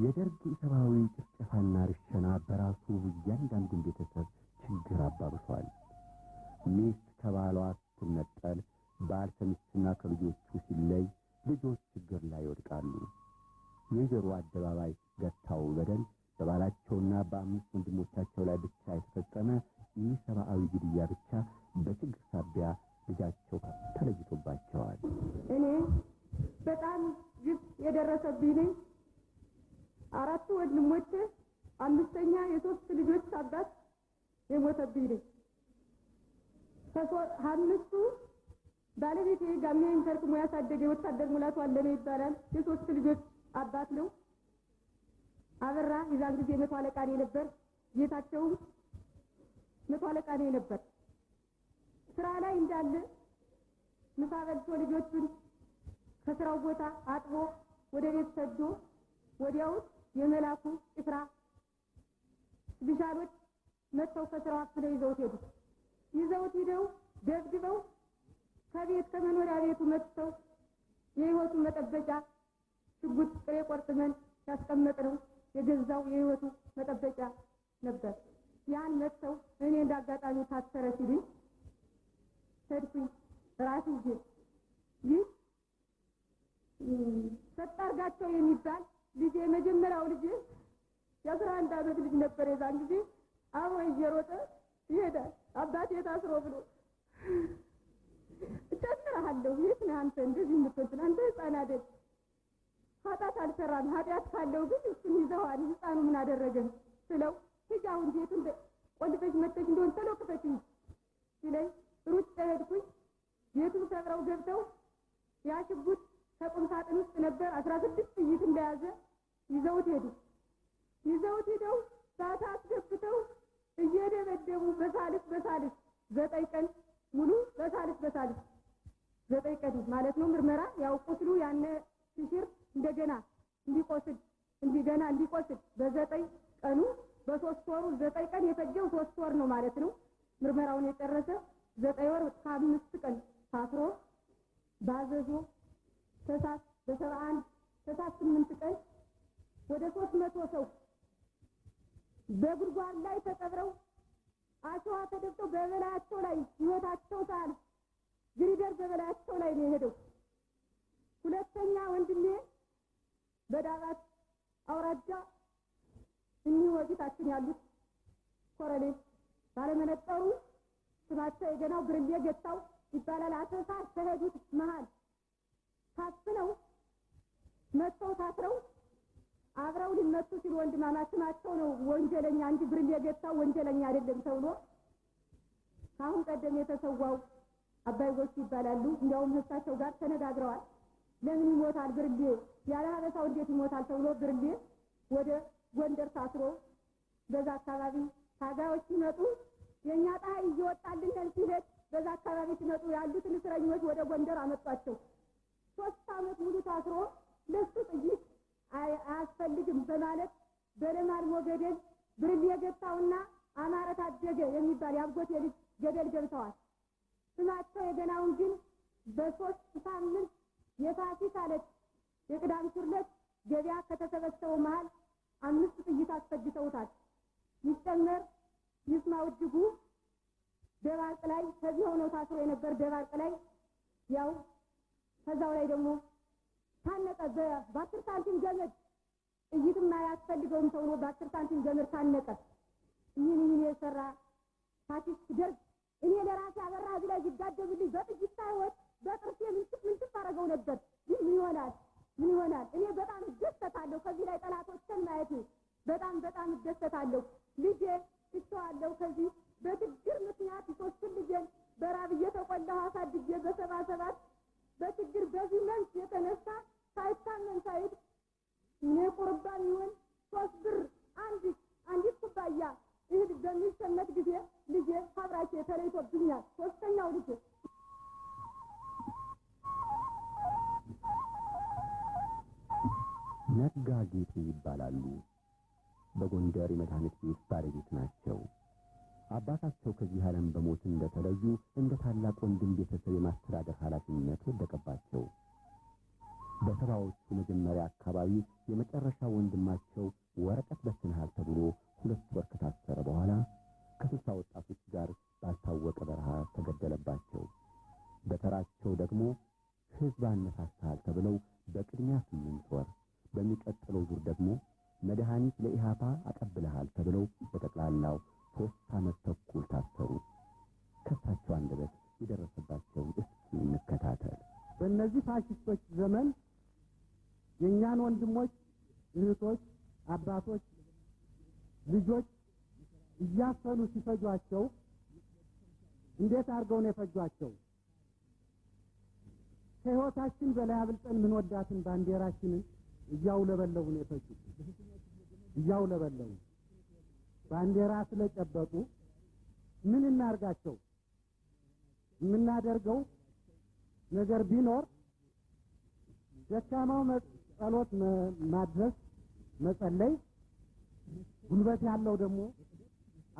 የደርግ ኢሰብአዊ ጭፍጨፋና ርሸና በራሱ እያንዳንዱን ቤተሰብ ችግር አባብሷል። ሚስት ከባሏ ስትነጠል፣ ባል ከሚስትና ከልጆቹ ሲለይ ልጆች ችግር ላይ ይወድቃሉ። የወይዘሮ አደባባይ ገታው በደል በባላቸውና በአምስት ወንድሞቻቸው ላይ ብቻ የተፈጸመ ኢሰብአዊ ግድያ ብቻ በችግር ሳቢያ ልጃቸው ተለይቶባቸዋል። እኔ በጣም ግፍ የደረሰብኝ ነኝ። 4 ወንድሞቼ፣ 5ኛ የ3 ልጆች አባት የሞተብኝ ነኝ። ከ5ቱ ባለቤቴ ጋሜን ተርክሞ ያሳደገ ወታደር ሙላቱ አለነ ይባላል። የ3 ልጆች አባት ነው። አበራ የዛን ጊዜ 100 አለቃ ነበር። ጌታቸውም 100 አለቃ ነበር። ስራ ላይ እንዳለ ምሳ በልቶ ልጆቹን ከስራው ቦታ አጥቦ ወደ ቤት ሰዶ ወዲያው የመላኩ ጭፍራ ቢሻሎች መጥተው ከስራው አፍለው ይዘውት ሄደው ደብድበው ከቤት ከመኖሪያ ቤቱ መጥተው የህይወቱ መጠበቂያ ሽጉጥ ጥሬ ቆርጥመን ያስቀመጥነው የገዛው የህይወቱ መጠበቂያ ነበር። ያን መጥተው እኔ እንዳጋጣሚ ታሰረ ሲሉኝ ሰድኩኝ። ራሱ ይህ ሰጣርጋቸው የሚባል ልጅ የመጀመሪያው ልጅ የ11 ዓመት ልጅ ነበር። የዛን ጊዜ አብሮ እየሮጠ ይሄዳል። አባቴ ታስሮ ብሎ እጨምርሃለሁ፣ የት ነህ አንተ እንደዚህ የምትወስን አንተ ህፃን አይደል? ኃጢአት አልሰራም። ኃጢአት ካለው ግን እሱን ይዘዋል። ህፃኑ ምን አደረገን ስለው ህጃውን ቤቱን ቆልፈሽ መጥተሽ እንደሆነ ተሎ ክፈችኝ ሲለኝ ሩጭ ሄድኩኝ። ቤቱን ሰብረው ገብተው ያ ሽጉጥ ከቁም ሳጥን ውስጥ ነበር። 16 ጥይት እንደያዘ ይዘውት ሄደው ሳታ አስገብተው እየደበደቡ በሳልስ 9 ቀን ሙሉ በሳልስ 9 ቀን ማለት ነው። ምርመራ ያው ቁስሉ ያነ ሲሽር እንደገና እንዲቆስል በ9 ቀኑ በ3 ወሩ 9 ቀን የፈጀው 3 ወር ነው ማለት ነው። ምርመራውን የጨረሰ 9 ወር ከ5 ቀን ታስሮ ባዘዞ ተሳስ በ71 ተሳስ 8 ቀን ወደ 300 ሰው በጉድጓድ ላይ ተቀብረው አሸዋ ተደፍተው በበላያቸው ላይ ህይወታቸው ሳል ግሪደር በበላያቸው ላይ ነው የሄደው። ሁለተኛ ወንድሜ በዳባት አውራጃ እኒህ ወዲታችን ያሉት ኮረሌ ባለመነጠሩ ስማቸው የገናው ብርሌ ገታው ይባላል። አሰሳ ተሄዱት መሃል ታፍነው መጥተው ታስረው አብረው ሊመቱ ሲሉ ወንድማማችናቸው ነው ወንጀለኛ እንጂ ብርሌ ገታው ወንጀለኛ አይደለም ተብሎ ካሁን ቀደም የተሰዋው አባይ ጎሽ ይባላሉ። እንዲያውም እሳቸው ጋር ተነጋግረዋል። ለምን ይሞታል ብርሌ ያለ ሀበሳው እንዴት ይሞታል ተብሎ ብርሌ ወደ ጎንደር ታስሮ በዛ አካባቢ ታጋዮች ሲመጡ የኛ ጣይ እየወጣልን ሲሄድ በዛ አካባቢ ሲመጡ ያሉትን እስረኞች ወደ ጎንደር አመጣቸው። 3 ዓመት ሙሉ ታስሮ ለሱ ጥይት አያስፈልግም በማለት በለማል ሞገደል ብርሌ ገታውና አማረ ታደገ የሚባል ያብጎት ልጅ ገደል ገብተዋል። ስማቸው የገናውን ግን በ3 ሳምንት የፋሲካ ዕለት የቅዳም ሱርለት ገበያ ከተሰበሰበው መሃል 5 ጥይት አስፈጅተውታል። ይጨመር ይስማው እጅጉ ደባርቅ ላይ ከዚህ ሆነው ታስሮ የነበር ደባርቅ ላይ ያው ከዛው ላይ ደግሞ ታነቀ በ10 ሳንቲም ገመድ ጥይትም አያስፈልገውም ተብሎ በ10 ሳንቲም ገመድ ታነቀ። ይህን የሰራ ፋሲስት ደርግ እኔ ለራሴ አበራ እዚህ ላይ ይጋደብልኝ በጥይት ሳይሆን በጥርሴ ምንጭፍ አደረገው ነበር። ምን ይሆናል? እኔ በጣም እደሰታለሁ ከዚህ ላይ ጠላቶችን ማየት በጣም እደሰታለሁ። ልጄ ትቷለሁ ከዚህ በችግር ምክንያት 3 ልጄን በራብ እየተቆላሁ አሳድጌ በ77 በችግር በዚህ መንስ የተነሳ ሳይታመን ሳይድ እኔ ቁርባን ይሁን 3 ብር አንዲት ኩባያ እህል በሚሸመት ጊዜ ልጄ ፋብራኬ ተለይቶብኛል። 3ኛው ልጄ ነጋ ጌጤ ይባላሉ። በጎንደር የመድኃኒት ቤት ባለቤት ናቸው። አባታቸው ከዚህ ዓለም በሞት እንደተለዩ እንደ ታላቅ ወንድም ቤተሰብ የማስተዳደር ኃላፊነት ወደቀባቸው። በሰባዎቹ መጀመሪያ አካባቢ የመጨረሻ ወንድማቸው ደግሞ ሕዝብ አነሳሳል ተብለው በቅድሚያ 8 ወር በሚቀጥለው ዙር ደግሞ መድኃኒት ለኢሃፓ አቀብለሃል ተብለው በጠቅላላው 3 ዓመት ተኩል ታሰሩ። ከሳቸው አንደበት የደረሰባቸውን እስኪ እንከታተል። በእነዚህ ፋሽስቶች ዘመን የእኛን ወንድሞች፣ እህቶች፣ አባቶች፣ ልጆች እያፈኑ ሲፈጇቸው እንዴት አድርገው ነው የፈጇቸው? ከሕይወታችን በላይ አብልጠን ምን ወዳትን ባንዲራችንን እያውለበለቡ ነው የፈጁት። እያውለበለቡ ባንዲራ ስለጨበጡ ምን እናርጋቸው? የምናደርገው ነገር ቢኖር ደካማው ጸሎት ማድረስ፣ መጸለይ፣ ጉልበት ያለው ደግሞ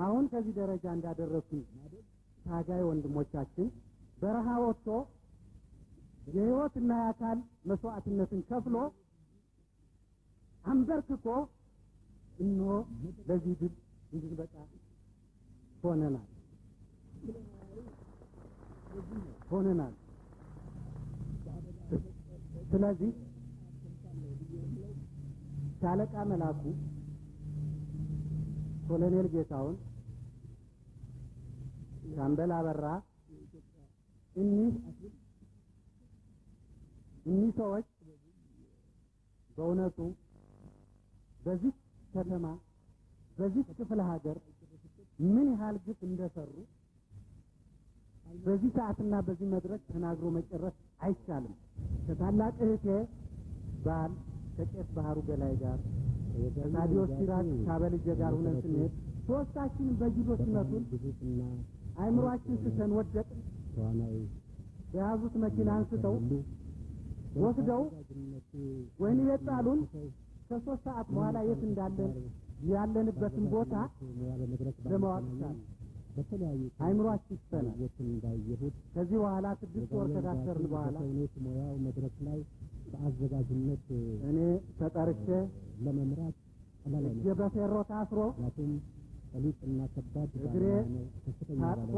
አሁን ከዚህ ደረጃ እንዳደረሱን ታጋይ ወንድሞቻችን በረሃ ወጥቶ የሕይወትና የአካል መስዋዕትነትን ከፍሎ አንበርክኮ እነሆ ለዚህ ድል እንድንበቃ ሆነናል። ስለዚህ ሻለቃ መላኩ፣ ኮሎኔል ጌታውን፣ ሻምበል አበራ እኒህ ሰዎች በእውነቱ በዚህ ከተማ በዚህ ክፍለ ሀገር ምን ያህል ግፍ እንደሰሩ በዚህ ሰዓትና በዚህ መድረክ ተናግሮ መጨረስ አይቻልም። ከታላቅ እህቴ ባል ከቄስ ባህሩ በላይ ጋር ከታዲዮስ ሲራክ ካበልጀ ጋር ሆነን ስንሄድ ሶስታችንም በጅሎ ሲመቱን አይምሯችን ስተን ወደቅን። በያዙት መኪና አንስተው ወስደው ወህኒ ቤት ጣሉን። ከ3 ሰዓት በኋላ የት እንዳለን ያለንበትን ቦታ ለማወቅ ቻልን። አይምሯችን ስተናል። ከዚህ በኋላ 6 ወር ከታሰርን በኋላ መድረክ ላይ በአዘጋጅነት እኔ ተጠርቼ ለመምራት እጄ በፌሮ ታስሮ ጠሊቅና ከባድ እግሬ ታጥቆ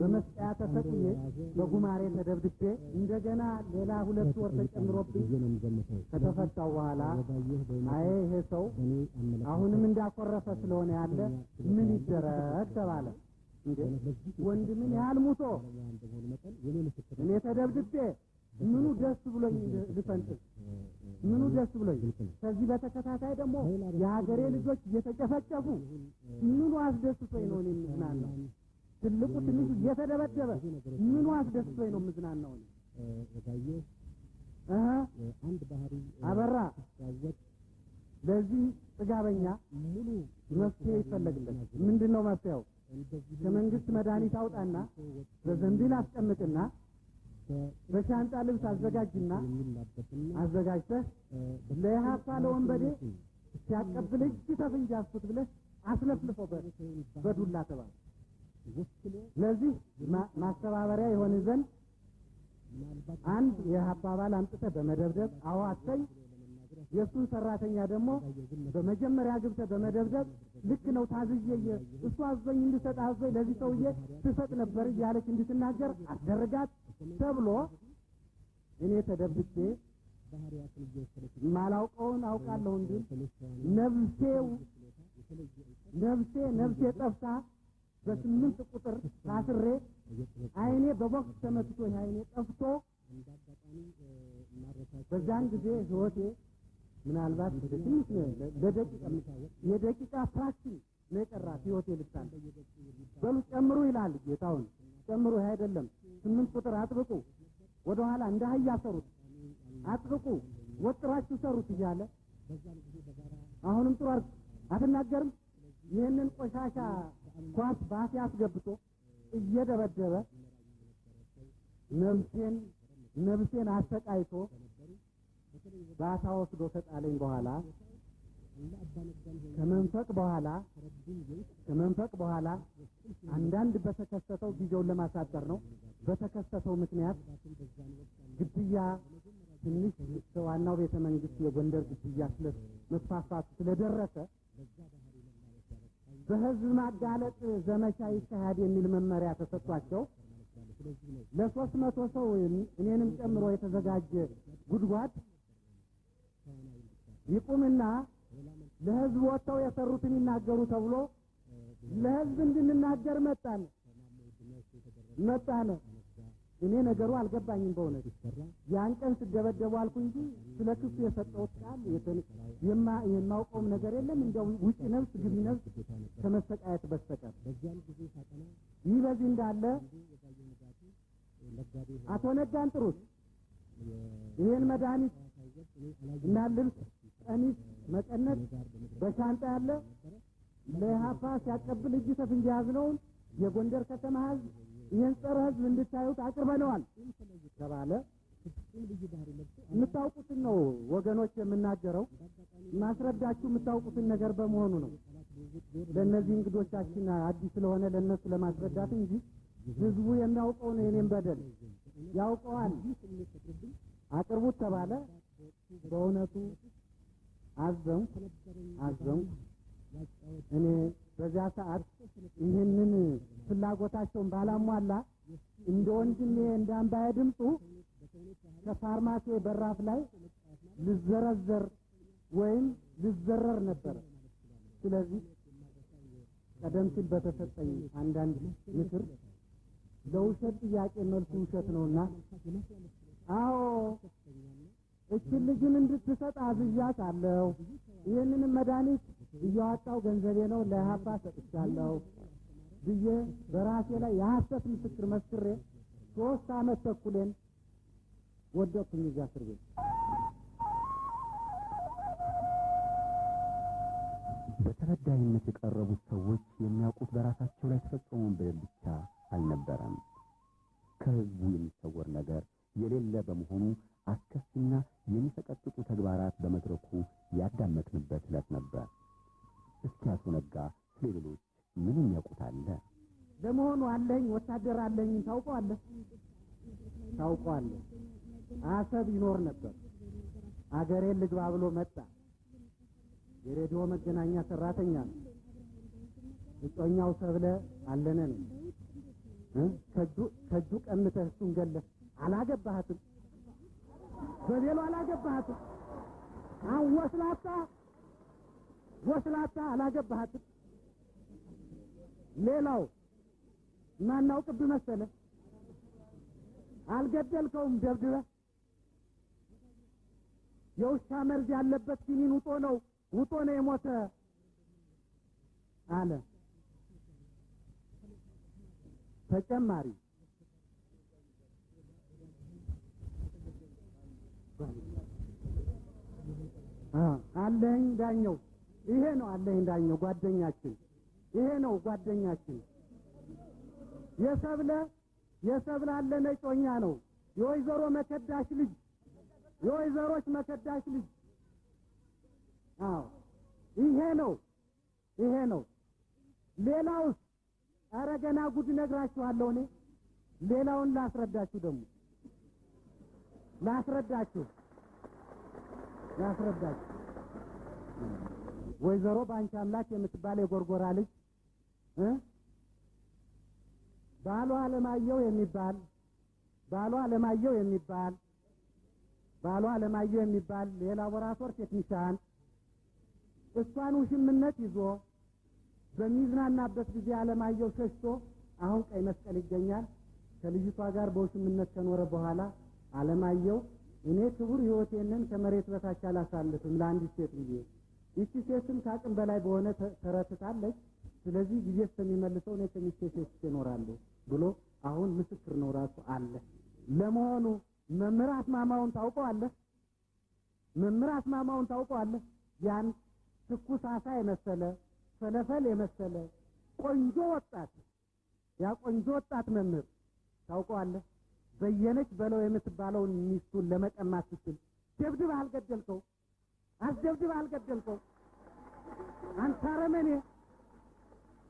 በመስቀያ ተሰቅዬ በጉማሬ ተደብድቤ እንደገና ሌላ 2 ወር ተጨምሮብኝ ከተፈታው በኋላ አይ ይሄ ሰው አሁንም እንዳኮረፈ ስለሆነ ያለ ምን ይደረግ ተባለ። እንዴ ወንድምን ያህል ሙቶ እኔ ተደብድቤ ምኑ ደስ ብሎኝ ልፈንጥስ? ምኑ ደስ ብሎኝ? ከዚህ በተከታታይ ደግሞ የሀገሬ ልጆች እየተጨፈጨፉ ምኑ አስደስቶኝ ነው እኔ የምዝናናው? ትልቁ ትንሹ እየተደበደበ ምኑ አስደስቶኝ ነው የምዝናናው? አንድ ባህሪ አበራ ለዚህ ጥጋበኛ መፍትሄ ይፈለግለት። ምንድነው መፍትሄው? ከመንግስት መድኃኒት አውጣና በዘንቢል አስቀምጥና በሻንጣ ልብስ አዘጋጅተህ ለኢሃፓ ለወንበዴ ሲያቀብል እጅ ተፍንጅ አስፉት ብለህ አስለፍልፎ በዱላ ተባለ። ለዚህ ማስተባበሪያ የሆነ ዘንድ አንድ የኢሃፓ አባል አምጥተህ በመደብደብ አዋተኝ፣ የእሱን ሰራተኛ ደግሞ በመጀመሪያ ግብተህ በመደብደብ ልክ ነው ታዝዬ እሱ አዞኝ እንድሰጥ አዞኝ ለዚህ ሰውዬ ትሰጥ ነበር እያለች እንድትናገር አስደርጋት ተብሎ እኔ ተደብቄ ማላውቀውን አውቃለሁ እንጂ ነፍሴ ጠፍታ በ8 ቁጥር ታስሬ አይኔ በቦክስ ተመትቶ አይኔ ጠፍቶ በዛን ጊዜ ህይወቴ ምናልባት ትንሽ የደቂቃ ፍራክሽን ነው የቀራት ህይወቴ ልታል። በሉ ጨምሩ ይላል ጌታውን። ጨምሩ አይደለም 8 ቁጥር አጥብቁ፣ ወደ ኋላ እንደ አህያ ሰሩት፣ አጥብቁ፣ ወጥራችሁ ሰሩት እያለ አሁንም ጥሩ አትናገርም። ይህንን ቆሻሻ ኳስ ባሴ አስገብቶ እየደበደበ ነፍሴን አሰቃይቶ ባታ ወስዶ ከጣለኝ በኋላ ከመንፈቅ በኋላ አንዳንድ በተከሰተው ጊዜውን ለማሳጠር ነው። በተከሰተው ምክንያት ግድያ ትንሽ ዋናው ቤተ መንግስት የጎንደር ግድያ መስፋፋት ስለደረሰ በህዝብ ማጋለጥ ዘመቻ ይካሄድ የሚል መመሪያ ተሰጥቷቸው ለ300 ሰው እኔንም ጨምሮ የተዘጋጀ ጉድጓድ ይቁምና ለህዝብ ወጥተው የሰሩትን ይናገሩ ተብሎ ለህዝብ እንድንናገር መጣን። እኔ ነገሩ አልገባኝም በእውነት ያን ቀን ስደበደቡ አልኩ እንጂ ስለ ክሱ የሰጠሁት ቃል የማውቀውም ነገር የለም። እንደው ውጭ ነፍስ ግቢ ነፍስ ከመሰቃየት በስተቀር። ይህ በዚህ እንዳለ አቶ ነጋን ጥሩት ይህን መድኃኒት እና ልብስ፣ ቀሚስ፣ መቀነት በሻንጣ ያለ ለኢህአፓ ሲያቀብል እጅ ተፍንጅ ያዝነውን የጎንደር ከተማ ህዝብ ይህን ጸረ ህዝብ እንድታዩት አቅርበነዋል ተባለ። የምታውቁትን ነው ወገኖች የምናገረው፣ ማስረዳችሁ የምታውቁትን ነገር በመሆኑ ነው። ለእነዚህ እንግዶቻችን አዲስ ስለሆነ ለእነሱ ለማስረዳት እንጂ ህዝቡ የሚያውቀው ነው። የኔም በደል ያውቀዋል። አቅርቡት ተባለ። በእውነቱ አዘንኩ። እኔ በዚያ ሰዓት ይህንን ፍላጎታቸውን ባላሟላ እንደ ወንድሜ እንደ አምባዬ ድምፁ ከፋርማሲ በራፍ ላይ ልዘረዘር ወይም ልዘረር ነበር። ስለዚህ ቀደም ሲል በተሰጠኝ አንዳንድ ምክር ለውሸት ጥያቄ መልሱ ውሸት ነውና፣ አዎ እችን ልጅን እንድትሰጥ አዝዣት አለው። ይህንንም መድኃኒት እያወጣው ገንዘቤ ነው ለኢህአፓ ሰጥቻለሁ ብዬ በራሴ ላይ የሐሰት ምስክር መስክሬ 3 ዓመት ተኩሌን ወደቅኩኝ እዚያ እስር ቤት። በተበዳይነት የቀረቡት ሰዎች የሚያውቁት በራሳቸው ላይ ተፈጸሙን በደል ብቻ አልነበረም። ከህዝቡ የሚሰወር ነገር የሌለ በመሆኑ አስከፊና የሚሰቀጥጡ ተግባራት በመድረኩ ያዳመጥንበት ዕለት ነበር። እስኪ አቶ ነጋ ስለሌሎች ምን የሚያውቁት አለ? ለመሆኑ አለኝ ወታደር አለኝ ታውቀዋለህ? አሰብ ይኖር ነበር። አገሬን ልግባ ብሎ መጣ። የሬዲዮ መገናኛ ሰራተኛ ነው። እጮኛው ሰብለ አለነ ነው። ከእጁ ቀምተህ እሱን ገለህ አላገባሃትም፣ በቤሎ አላገባሃትም። አሁን ወስላታ አላገባሃትም። ሌላው ማናውቅብህ መሰለህ? አልገደልከውም ደብድበህ። የውሻ መርዝ ያለበት ኪኒን ውጦ ነው የሞተ አለ። ተጨማሪ አለኝ ዳኘው፣ ይሄ ነው አለኝ ዳኘው ጓደኛችን፣ ይሄ ነው ጓደኛችን። የሰብለ አለነ ጮኛ ነው። የወይዘሮ መከዳሽ ልጅ፣ የወይዘሮች መከዳሽ ልጅ። አዎ ይሄ ነው። ሌላውስ? ኧረ ገና ጉድ ነግራችኋለሁ። እኔ ሌላውን ላስረዳችሁ ወይዘሮ ባንቺ አምላክ የምትባል የጎርጎራ ልጅ ባሏ አለማየሁ የሚባል የላቦራቶሪ ቴክኒሻን እሷን ውሽምነት ይዞ በሚዝናናበት ጊዜ አለማየሁ ሸሽቶ አሁን ቀይ መስቀል ይገኛል። ከልጅቷ ጋር በውሽምነት ከኖረ በኋላ አለማየሁ እኔ ክቡር ሕይወቴንን ከመሬት በታች አላሳልፍም ለአንዲት ሴት ብዬ፣ ይቺ ሴትም ከአቅም በላይ በሆነ ተረትታለች፣ ስለዚህ ጊዜ እስከሚመልሰው እኔ ከሚስቴ ሸሽቼ እኖራለሁ ብሎ አሁን ምስክር ነው ራሱ አለ። ለመሆኑ መምህር አስማማውን ታውቀዋለህ? ያን ትኩስ አሳ የመሰለ ፈለፈል የመሰለ ቆንጆ ወጣት መምህር ታውቀዋለህ? በየነች በለው የምትባለውን ሚስቱን ለመቀማት ስትል ደብድበህ አልገደልከው?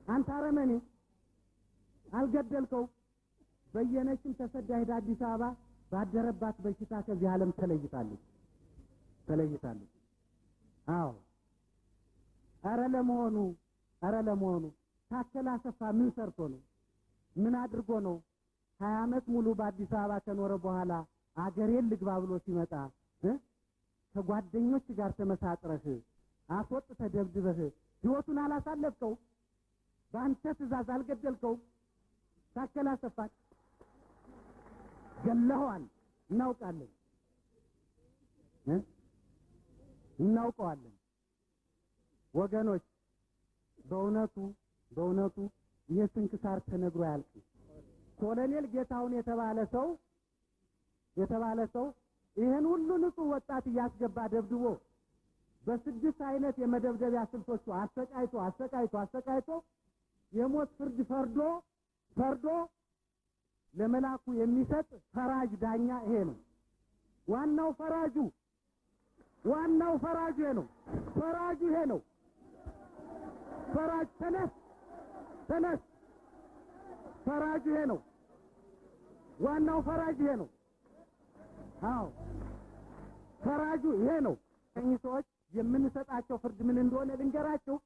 አንተ አረመኔ አልገደልከው። በየነችም ተሰዳ ሄዳ አዲስ አበባ ባደረባት በሽታ ከዚህ ዓለም ተለይታለች። አዎ። ኧረ ለመሆኑ ታከለ አሰፋ ምን ሰርቶ ነው? ምን አድርጎ ነው 20 ዓመት ሙሉ በአዲስ አበባ ከኖረ በኋላ አገሬን ልግባ ብሎ ሲመጣ ከጓደኞች ጋር ተመሳጥረህ አስወጥተህ ደብድበህ ሕይወቱን አላሳለፍከው? በአንተ ትእዛዝ አልገደልከው? ታከለ አሰፋን ገለኸዋል። እናውቃለን፣ እናውቀዋለን። ወገኖች በእውነቱ ይህ ስንክሳር ተነግሮ አያልቅም። ኮሎኔል ጌታሁን የተባለ ሰው ይህን ሁሉ ንጹህ ወጣት እያስገባ ደብድቦ በ6 አይነት የመደብደቢያ ስልቶቹ አሰቃይቶ የሞት ፍርድ ፈርዶ ለመላኩ የሚሰጥ ፈራጅ ዳኛ ይሄ ነው። ዋናው ፈራጁ ይሄ ነው። ፈራጁ ይሄ ነው። ፈራጅ ተነስ፣ ፈራጁ ይሄ ነው። ዋናው ፈራጅ ይሄ ነው። አዎ ፈራጁ ይሄ ነው። እኚህ ሰዎች የምንሰጣቸው ፍርድ ምን እንደሆነ ልንገራችሁ።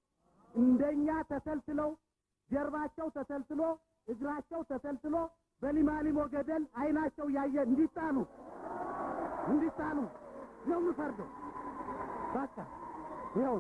እንደኛ ተሰልስለው ጀርባቸው ተሰልስሎ እግራቸው ተሰልስሎ በሊማሊሞ ገደል አይናቸው ያየ እንዲጣሉ ነው የምፈርደው። በቃ ይኸው